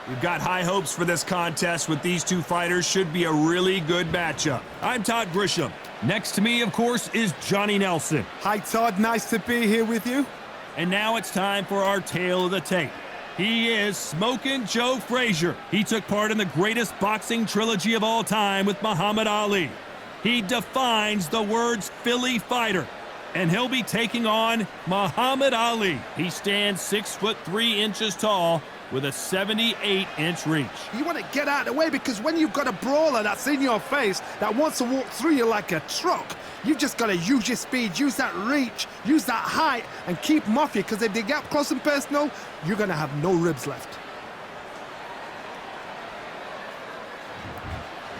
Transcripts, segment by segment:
We've got high hopes for this contest with these two fighters. Should be a really good matchup. I'm Todd Grisham. Next to me, of course, is Johnny Nelson. Hi, Todd. Nice to be here with you. And now it's time for our tale of the tape. He is Smokin' Joe Frazier. He took part in the greatest boxing trilogy of all time with Muhammad Ali. He defines the words Philly fighter. And he'll be taking on Muhammad Ali. He stands 6'3" tall with a 78-inch reach. You want to get out of the way because when you've got a brawler that's in your face that wants to walk through you like a truck, you've just got to use your speed, use that reach, use that height, and keep them off you, because if they get up close and personal, you're going to have no ribs left.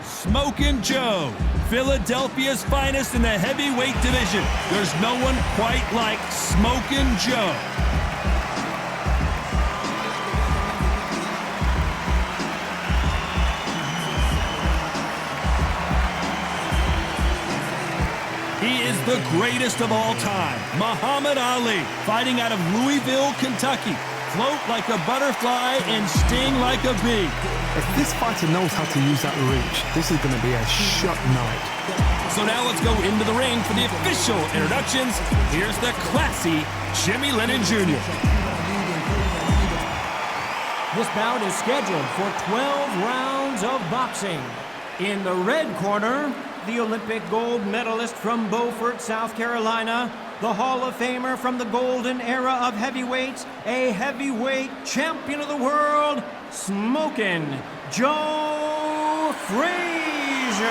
Smokin' Joe, Philadelphia's finest in the heavyweight division. There's no one quite like Smokin' Joe. He is the greatest of all time, Muhammad Ali, fighting out of Louisville, Kentucky. Float like a butterfly and sting like a bee. If this fighter knows how to use that reach, this is going to be a shot night. So now let's go into the ring for the official introductions. Here's the classy Jimmy Lennon Jr. This bout is scheduled for 12 rounds of boxing. In the red corner, the Olympic gold medalist from Beaufort, South Carolina, the Hall of Famer from the golden era of heavyweights, a heavyweight champion of the world, Smokin' Joe Frazier.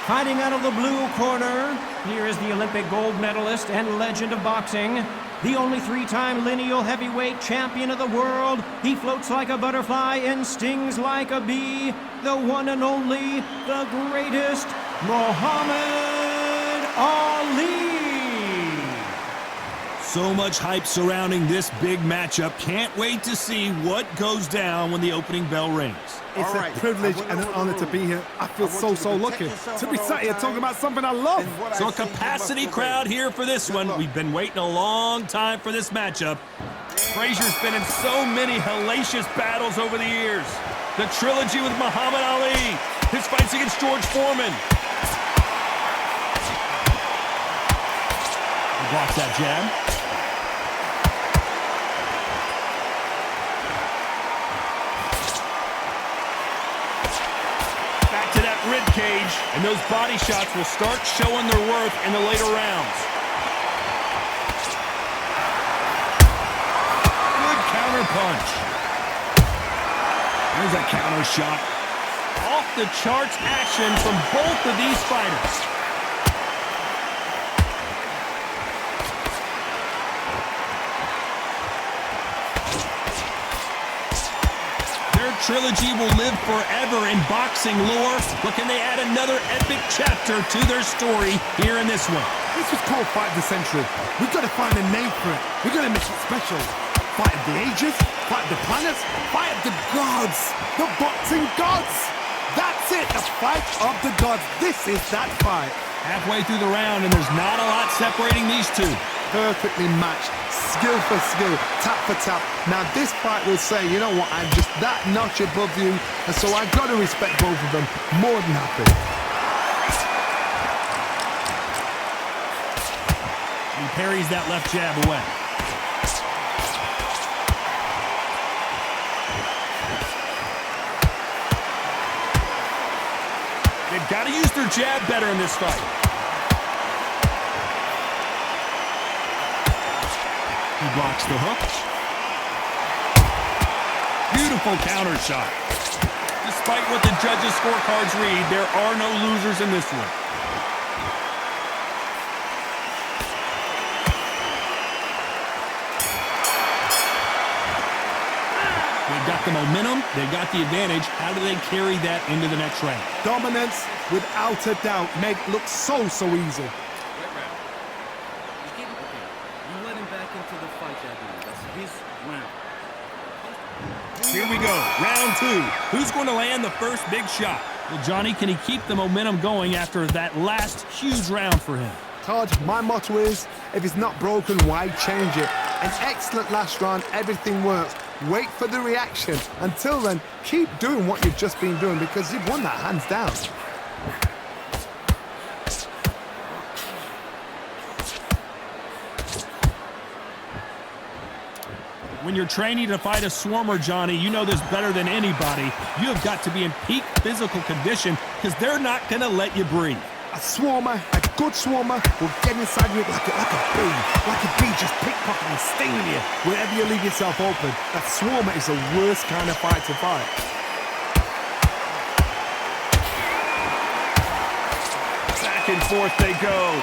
Fighting out of the blue corner, here is the Olympic gold medalist and legend of boxing, the only three-time lineal heavyweight champion of the world. He floats like a butterfly and stings like a bee, the one and only, the greatest, Muhammad Ali. So much hype surrounding this big matchup. Can't wait to see what goes down when the opening bell rings. It's a privilege and an honor to be here. I feel so lucky to be sat here talking about something I love. So a capacity crowd here for this one. We've been waiting a long time for this matchup. Frazier's been in so many hellacious battles over the years. The trilogy with Muhammad Ali, his fights against George Foreman. He blocks that jab. Rib cage, and those body shots will start showing their worth in the later rounds. Good counter punch. There's a counter shot. Off the charts action from both of these fighters. Trilogy will live forever in boxing lore, but can they add another epic chapter to their story here in this one? This was called Fight of the Century. We've got to find a name for it. We've got to make it special. Fight of the ages, fight of the planets, fight of the gods, the boxing gods. That's it, the fight of the gods. This is that fight. Halfway through the round, and there's not a lot separating these two. Perfectly matched, skill for skill, tap for tap. Now this fight will say, you know what, I'm just that notch above you, and so I've got to respect both of them more than happy. He parries that left jab away. They've got to use their jab better in this fight. He blocks the hook. Beautiful counter shot. Despite what the judges' scorecards read, there are no losers in this one. They've got the momentum, they've got the advantage. How do they carry that into the next round? Dominance, without a doubt, make it look so easy. Here we go, round two. Who's going to land the first big shot? Well, Johnny, can he keep the momentum going after that last huge round for him? Todd, my motto is, if it's not broken, why change it? An excellent last round, everything works. Wait for the reaction. Until then, keep doing what you've just been doing because you've won that hands down. When you're training to fight a swarmer, Johnny, you know this better than anybody. You have got to be in peak physical condition because they're not going to let you breathe. A swarmer, a good swarmer, will get inside you like a bee just pickpocketing and stinging you wherever you leave yourself open. A swarmer is the worst kind of fight to fight. Back and forth they go.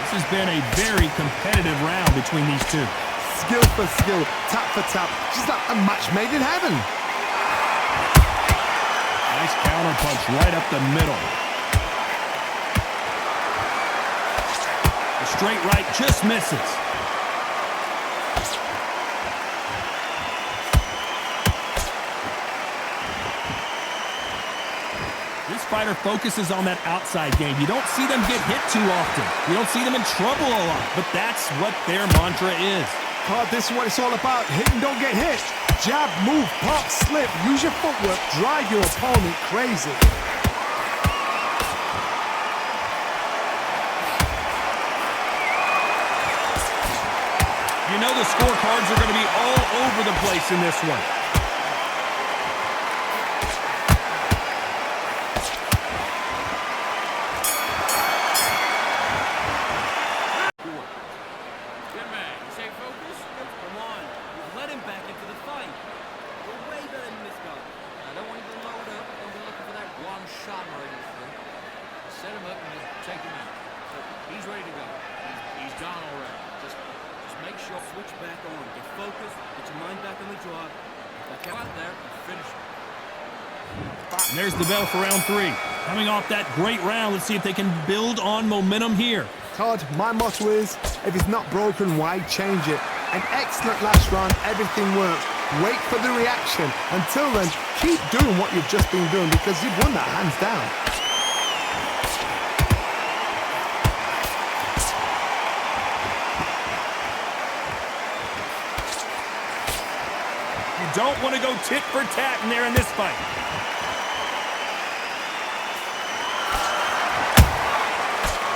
This has been a very competitive round between these two. Skill for skill, tap for tap, just like a match made in heaven. Nice counter punch right up the middle. The straight right just misses. This fighter focuses on that outside game. You don't see them get hit too often. You don't see them in trouble a lot, but that's what their mantra is. This is what it's all about. Hit and don't get hit. Jab, move, pop, slip. Use your footwork. Drive your opponent crazy. You know the scorecards are going to be all over the place in this one. And there's the bell for round 3. Coming off that great round, let's see if they can build on momentum here. Todd, my motto is, if it's not broken, why change it? An excellent last round, everything works. Wait for the reaction. Until then, keep doing what you've just been doing because you've won that hands down. You don't want to go tit for tat in there in this fight.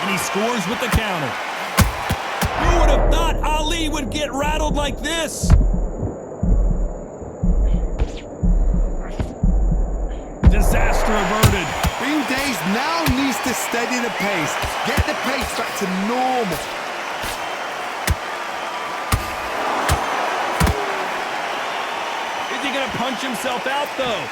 And he scores with the counter. Who would have thought Ali would get rattled like this? Disaster averted. Being dazed now needs to steady the pace. Get the pace back to normal. Is he going to punch himself out, though?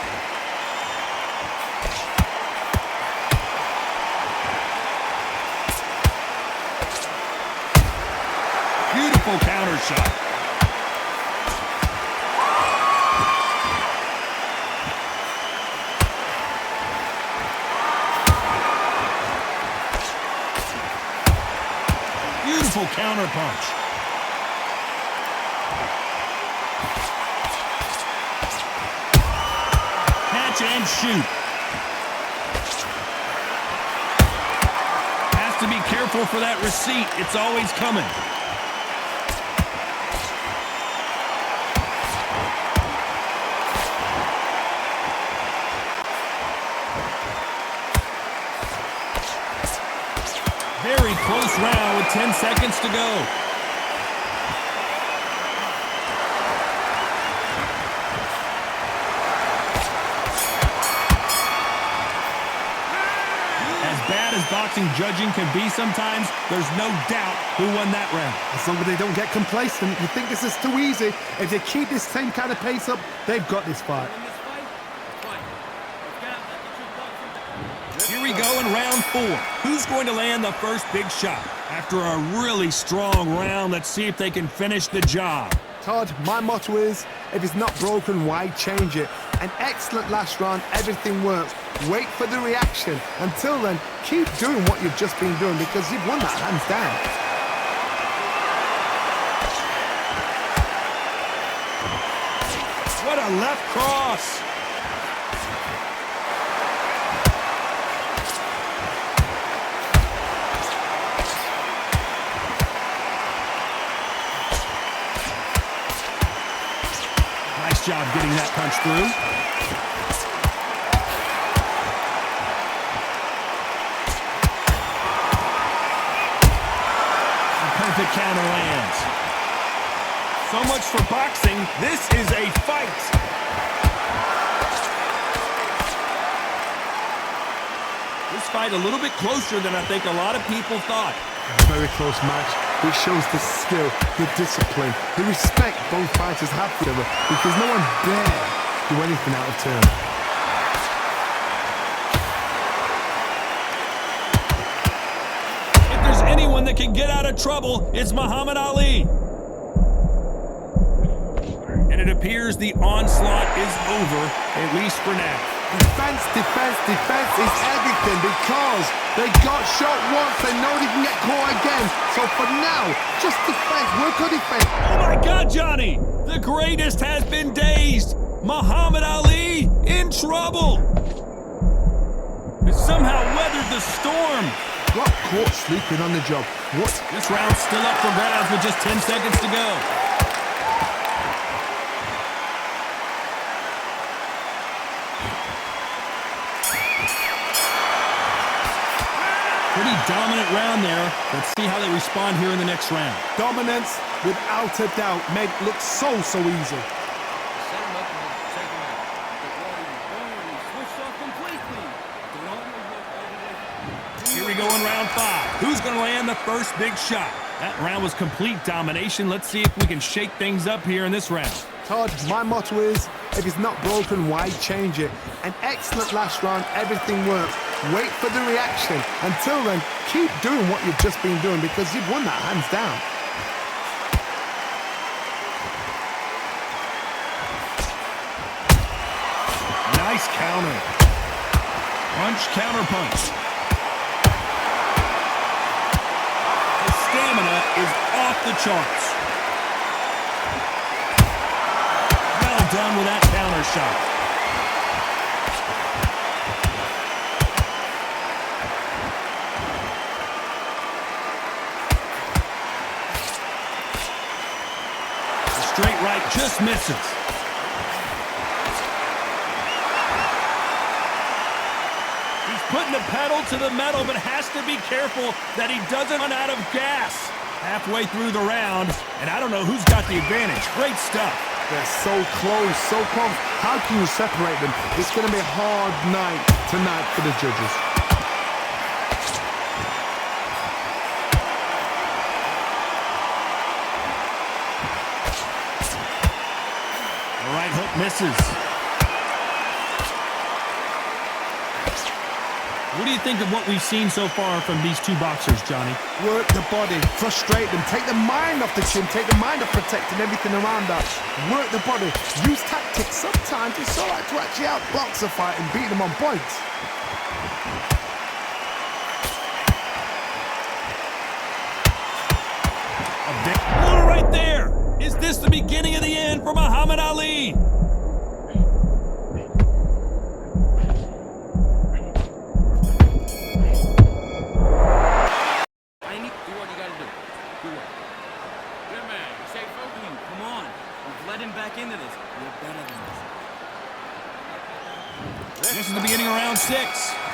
Beautiful counter shot. Beautiful counter punch. Catch and shoot. Has to be careful for that receipt. It's always coming. Very close round with 10 seconds to go. As bad as boxing judging can be sometimes, there's no doubt who won that round. As long as they don't get complacent, you think this is too easy. If they keep this same kind of pace up, they've got this fight. Here we go in round 4. Who's going to land the first big shot? After a really strong round, let's see if they can finish the job. Todd, my motto is, if it's not broken, why change it? An excellent last round, everything works. Wait for the reaction. Until then, keep doing what you've just been doing because you've won that hands down. What a left cross. getting that punch through. A perfect counter lands. So much for boxing. This is a fight. This fight a little bit closer than I think a lot of people thought. A very close match, which shows the skill, the discipline, the respect both fighters have for each other, because no one dare do anything out of turn. If there's anyone that can get out of trouble, it's Muhammad Ali. And it appears the onslaught is over, at least for now. Defense, defense, defense is everything, because they got shot once, they know they can get caught again. So for now, just defense, work on defense. Oh my God, Johnny! The greatest has been dazed. Muhammad Ali in trouble. Has somehow weathered the storm. Got caught sleeping on the job. What? This round's still up for grabs with just 10 seconds to go. Pretty dominant round there. Let's see how they respond here in the next round. Dominance, without a doubt, made it look so easy. Set him up and take him out. But boom, switched off completely. Here we go in round 5. Who's going to land the first big shot? That round was complete domination. Let's see if we can shake things up here in this round. Todd, my motto is, if it's not broken, why change it? An excellent last round, everything works. Wait for the reaction. Until then, keep doing what you've just been doing, because you've won that hands down. Nice counter. Punch, counter punch. His stamina is off the charts. Well done with that counter shot. Straight right just misses. He's putting the pedal to the metal, but has to be careful that he doesn't run out of gas. Halfway through the round, and I don't know who's got the advantage. Great stuff. They're so close, so close. How can you separate them? It's going to be a hard night tonight for the judges. Right hook misses. What do you think of what we've seen so far from these two boxers, Johnny? Work the body, frustrate them, take the mind off the chin, take the mind off protecting everything around that. Work the body, use tactics. Sometimes it's all right to actually outbox a fight and beat them on points. A big blow right there. Is this the beginning of the end for Muhammad Ali? Do what you gotta do. Do it. Yeah, man. Stay focused. Come on. We've led him back into this. We're better than this. This is the beginning of round 6.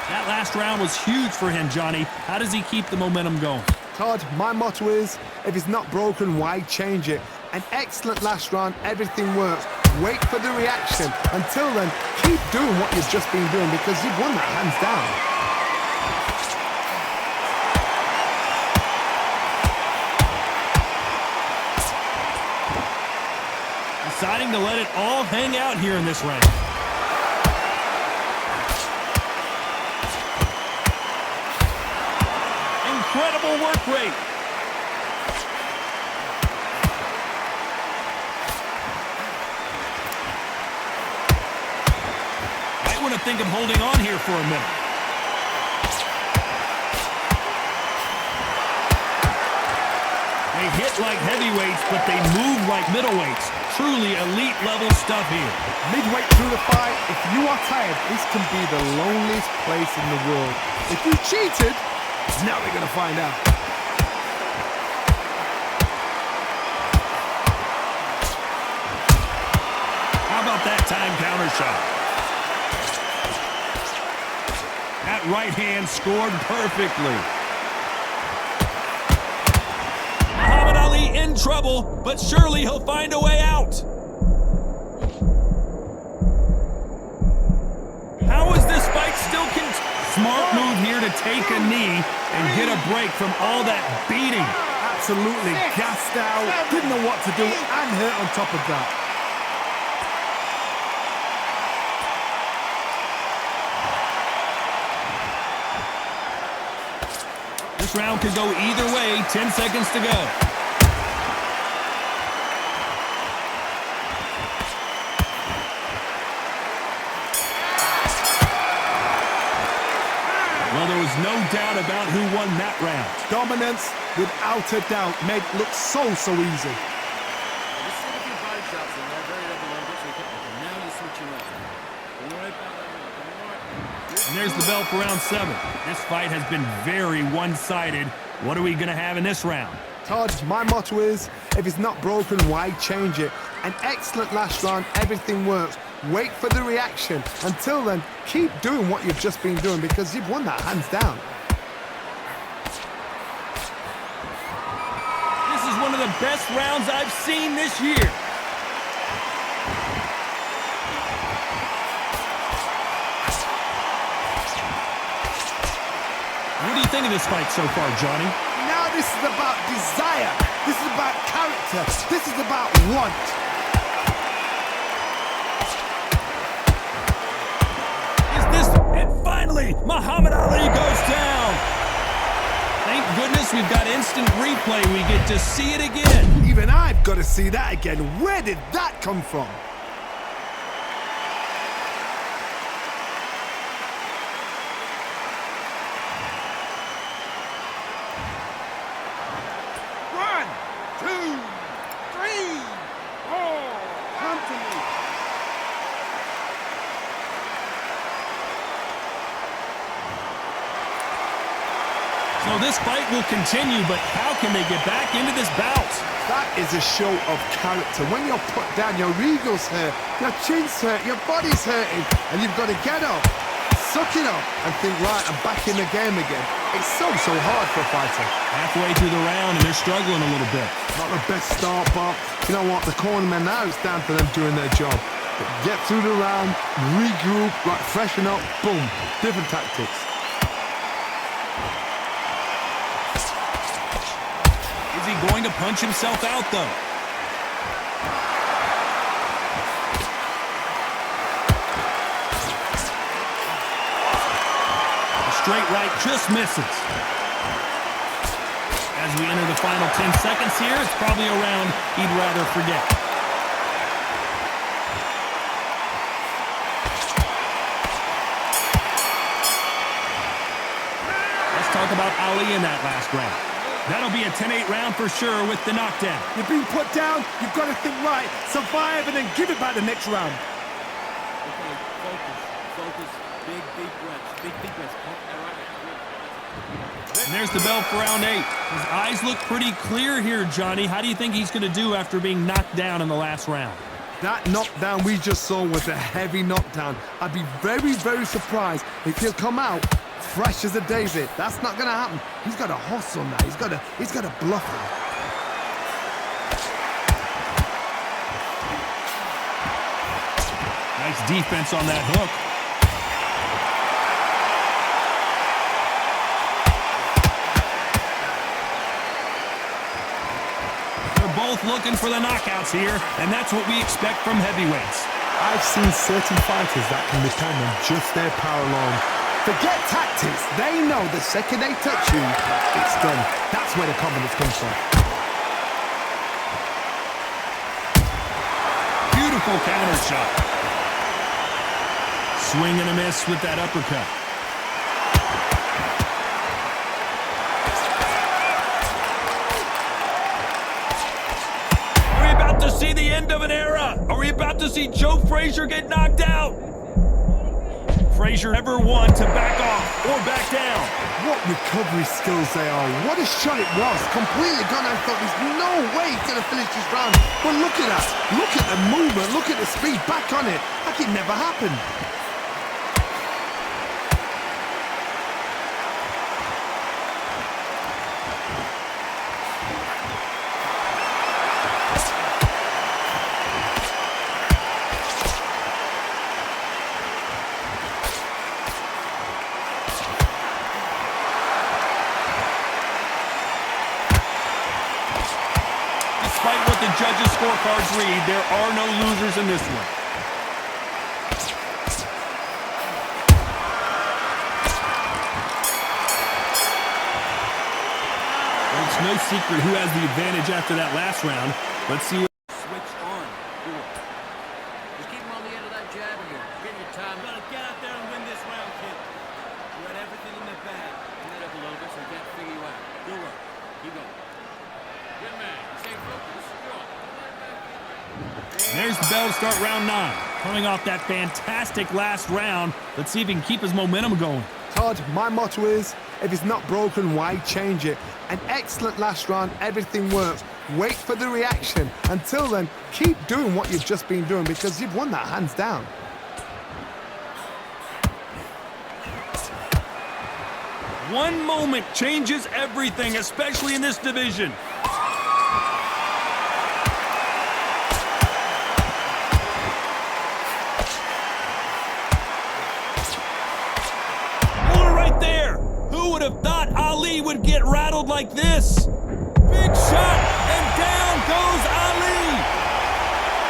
That last round was huge for him, Johnny. How does he keep the momentum going? Todd, my motto is, if it's not broken, why change it? An excellent last round, everything works. Wait for the reaction. Until then, keep doing what you've just been doing, because you've won that hands down. Deciding to let it all hang out here in this round. Incredible work rate. Might want to think of holding on here for a minute. They hit like heavyweights, but they move like middleweights. Truly elite level stuff here. Midway through the fight, if you are tired, this can be the loneliest place in the world. If you cheated, now we're gonna find out. How about that time counter shot? That right hand scored perfectly. Muhammad Ali in trouble, but surely he'll find a way out. How is this fight still Smart move here to take a knee and get a break from all that beating. Absolutely gassed out, didn't know what to do, and hurt on top of that. This round could go either way. 10 seconds to go. Well, there was no doubt about who won that round. Dominance, without a doubt, made it look so easy. Just took a few body shots in there, buried up a little bit, so now you're switching up. And there's the bell for round 7. This fight has been very one-sided. What are we going to have in this round? Todd, my motto is, if it's not broken, why change it? An excellent last round, everything works. Wait for the reaction. Until then, keep doing what you've just been doing because you've won that hands down. This is one of the best rounds I've seen this year. What do you think of this fight so far, Johnny? Now this is about desire. This is about character. This is about want. And finally, Muhammad Ali goes down. Thank goodness we've got instant replay. We get to see it again. Even I've got to see that again. Where did that come from? One, two, three, four. Come to me. So this fight will continue, but how can they get back into this bout? That is a show of character. When you're put down, your ego's hurt, your chin's hurt, your body's hurting, and you've got to get up, suck it up, and think, right, I'm back in the game again. It's so hard for a fighter. Halfway through the round, and they're struggling a little bit. Not the best start, but you know what? The cornermen now, it's down to them doing their job. But get through the round, regroup, right, freshen up, boom, different tactics. Is he going to punch himself out, though? A straight right just misses. As we enter the final 10 seconds here, it's probably a round he'd rather forget. Let's talk about Ali in that last round. That'll be a 10-8 round for sure with the knockdown. You're being put down, you've got to think right, survive, and then give it back the next round. Okay, focus. Big breaths. Big breaths. And there's the bell for round 8. His eyes look pretty clear here, Johnny. How do you think he's going to do after being knocked down in the last round? That knockdown we just saw was a heavy knockdown. I'd be very, very surprised if he'll come out fresh as a daisy. That's not going to happen. He's got to hustle now. He's got to bluff him. Nice defense on that hook. They're both looking for the knockouts here, and that's what we expect from heavyweights. I've seen certain fighters that can depend on just their power alone. Forget tactics. They know the second they touch you, it's done. That's where the confidence comes from. Beautiful counter shot. Swing and a miss with that uppercut. Are we about to see the end of an era? Are we about to see Joe Frazier get knocked out? Frazier never one to back off or back down. What recovery skills they are. What a shot it was. Completely gone. I thought there's no way he's going to finish this round. But look at that. Look at the movement. Look at the speed. Back on it. Like it never happened. Despite what the judges' scorecards read, there are no losers in this one. Well, it's no secret who has the advantage after that last round. Let's see what... Switch on. Cool. Just keep him on the end of that jab and you're getting your time. You gotta get out there and win this round, kid. You had everything in the bag. Clean that up a little bit so we can't figure you out. Good work. Keep going. Good man. Stay focused. Go on. There's the bell to start round 9. Coming off that fantastic last round, let's see if he can keep his momentum going. Todd, my motto is, if it's not broken, why change it? An excellent last round, everything works. Wait for the reaction. Until then, keep doing what you've just been doing because you've won that hands down. One moment changes everything, especially in this division. Who would have thought Ali would get rattled like this? Big shot, and down goes Ali.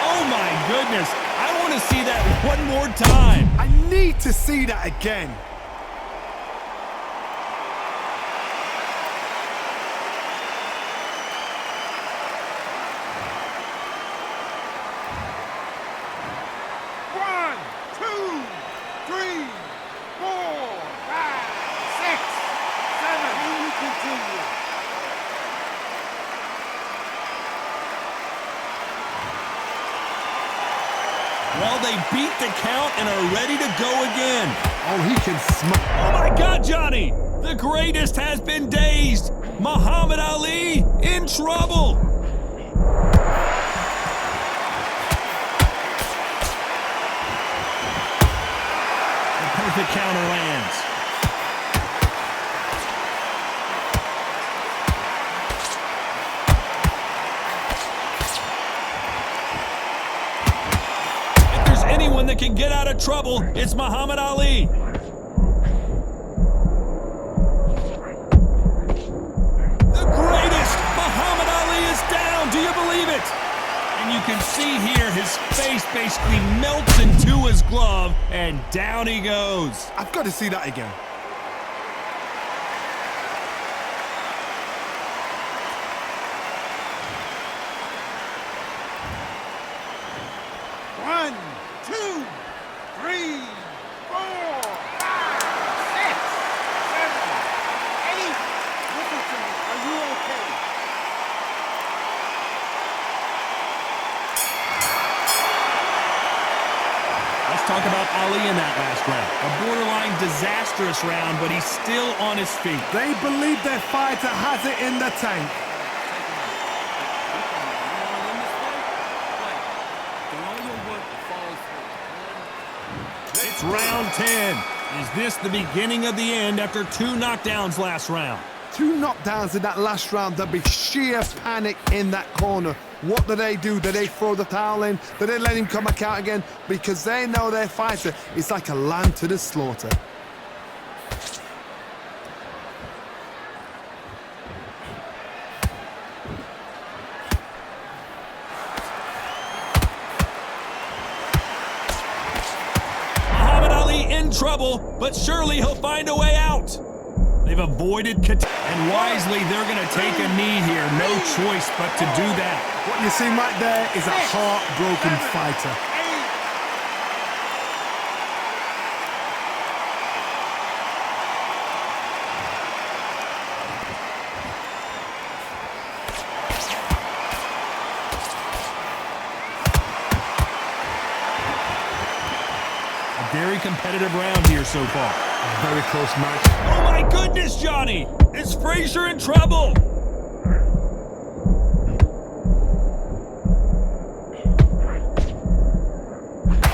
Oh my goodness, I want to see that one more time. I need to see that again. Well, they beat the count and are ready to go again. Oh, he can smoke. Oh my God, Johnny! The greatest has been dazed. Muhammad Ali in trouble. The perfect counter lands. Anyone that can get out of trouble, it's Muhammad Ali. The greatest! Muhammad Ali is down! Do you believe it? And you can see here his face basically melts into his glove, and down he goes. I've got to see that again. Talk about Ali in that last round. A borderline disastrous round, but he's still on his feet. They believe their fighter has it in the tank. It's round 10. Is this the beginning of the end after 2 knockdowns last round? 2 knockdowns in that last round. There'll be sheer panic in that corner. What do? Do they throw the towel in? Do they let him come back out again? Because they know their fighter is like a lamb to the slaughter. Muhammad Ali in trouble, but surely he'll find a way out. They've avoided and wisely they're going to take a knee here. No choice but to do that. What you see right there is a heartbroken fighter. A very competitive round here so far. Very close match. Oh my goodness, Johnny! Is Frazier in trouble?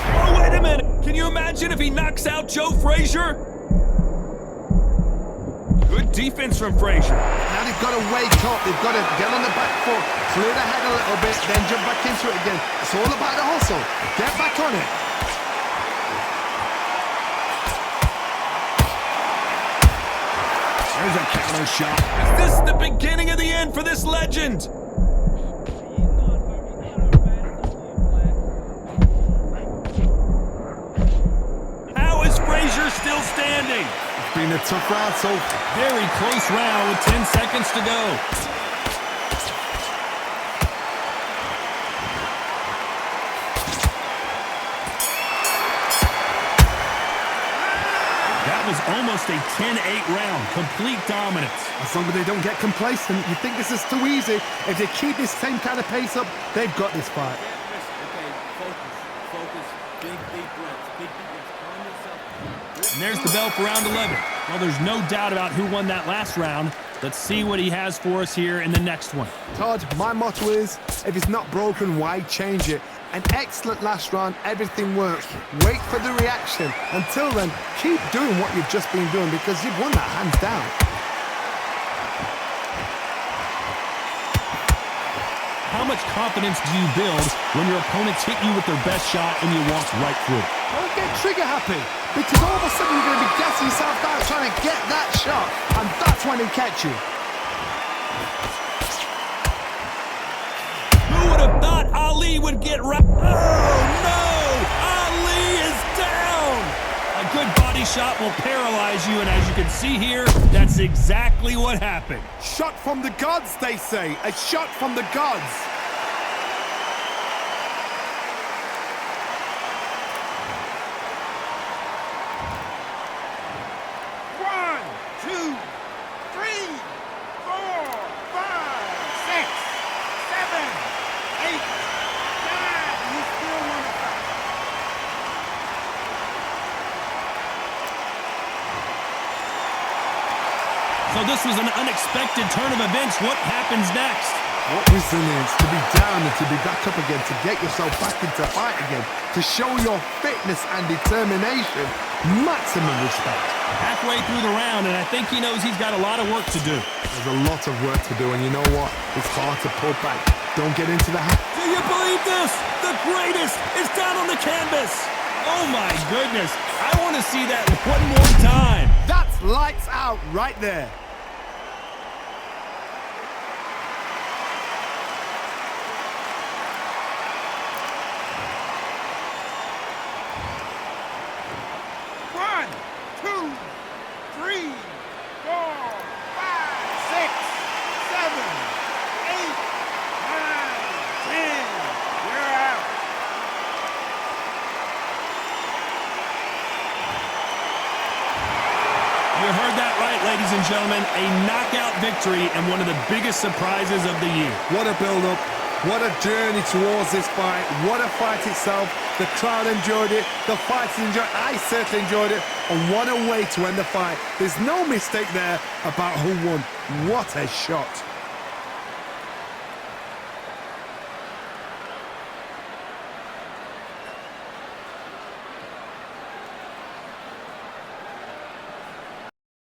Oh, wait a minute! Can you imagine if he knocks out Joe Frazier? Good defense from Frazier. Now they've got to wake up. They've got to get on the back foot, clear the head a little bit, then jump back into it again. It's all about the hustle. Get back on it. There's a counter shot. Is this the beginning of the end for this legend? How is Frazier still standing? It's been a tough round, so Very close round with 10 seconds to go. That was almost a 10-8 round. Complete dominance. as long as they don't get complacent, you think this is too easy. If they keep this same kind of pace up, they've got this fight. Okay, focus. Big breaths. Big breaths. Calm yourself. And there's the bell for round 11. Well, there's no doubt about who won that last round. Let's see what he has for us here in the next one. Todd, my motto is, if it's not broken, why change it? An excellent last round, everything works. Wait for the reaction. Until then, keep doing what you've just been doing because you've won that hands down. How much confidence do you build when your opponents hit you with their best shot and you walk right through it? Don't get trigger happy, because all of a sudden you're going to be gassing yourself out trying to get that shot, and that's when they catch you. Who would have thought Ali would get right? Oh no! Ali is down! A good body shot will paralyze you, and as you can see here, that's exactly what happened. Shot from the gods, they say. A shot from the gods. So this was an unexpected turn of events. What happens next? What resilience to be down and to be back up again, to get yourself back into fight again, to show your fitness and determination. Maximum respect. Halfway through the round, and I think he knows he's got a lot of work to do. There's a lot of work to do, and you know what? It's hard to pull back. Don't get into the Do you believe this? The greatest is down on the canvas. Oh my goodness. I want to see that one more time. That's lights out right there. You heard that right, ladies and gentlemen. A knockout victory and one of the biggest surprises of the year. What a build-up. What a journey towards this fight. What a fight itself. The crowd enjoyed it. The fighters enjoyed it. I certainly enjoyed it. And what a way to end the fight. There's no mistake there about who won. What a shot.